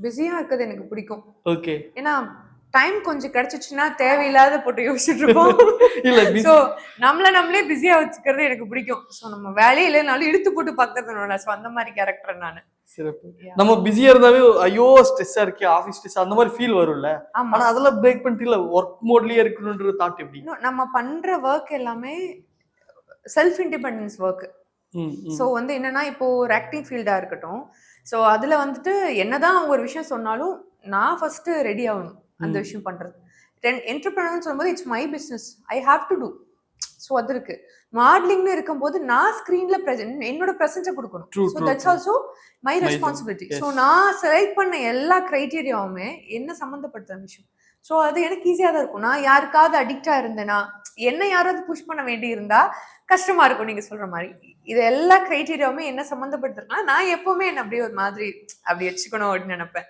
பிஸியா இருக்கிறது எனக்கு பிடிக்கும். ஓகே. ஏன்னா டைம் கொஞ்சம் கிடைச்சிச்சுன்னா தேவையில்லாத போட்டு யோசிச்சுட்டு இருப்போம். இல்ல ஸோ நம்மளே பிஸியா வச்சுக்கிறது எனக்கு பிடிக்கும். ஸோ நம்ம வேலையே இல்லைனாலும் இழுத்து போட்டு பார்க்கறது. ஸோ அந்த மாதிரி கேரக்டர் நானு. சிறப்பு. நம்ம பிஸியா இருந்தாவே ஐயோ ஸ்ட்ரெஸ்ஸா இருக்கே, ஆபீஸ் ஸ்ட்ரெஸ் அந்த மாதிரி ஃபீல் வரும்ல. ஆனா அதெல்லாம் பிரேக் பண்ணிட்டு இல்ல ஒர்க் மோட்லயே இருக்கணும்ன்ற தாட் எப்படி? நம்ம பண்ற ஒர்க் எல்லாமே செல்ஃப் இண்டிபெண்டன்ஸ் ஒர்க். ஸோ வந்து என்னன்னா இப்போ ஒரு ஆக்டிங் ஃபீல்டா இருக்கட்டும். ஸோ அதுல வந்துட்டு என்னதான் அவங்க ஒரு விஷயம் சொன்னாலும் நான் ஃபர்ஸ்ட் ரெடி ஆகணும் அந்த விஷயம் பண்றது. என்டர்பிரனர் சொல்லும்போது it's my business, I have to do. So அது இருக்கு. மாடலிங்னு இருக்கும்போது நான் ஸ்கிரீன்ல என்னோட ப்ரெசன்ஸை கொடுக்கணும். So that's also my responsibility. So நான் செலக்ட் பண்ண எல்லா கிரைட்டீரியாவுமே என்ன சம்மந்தப்பட்ட விஷயம். ஸோ அது எனக்கு ஈஸியாக தான் இருக்கும். நான் யாருக்காவது அடிக்டா இருந்தேன்னா, என்ன யாராவது புஷ் பண்ண வேண்டி இருந்தா கஷ்டமா இருக்கும். நீங்க சொல்ற மாதிரி இது எல்லா கிரைட்டீரியாவுமே என்ன சம்மந்தப்பட்டிருக்கலாம். நான் எப்பவுமே என்ன அப்படியே ஒரு மாதிரி அப்படி வச்சுக்கணும் அப்படின்னு நினைப்பேன்.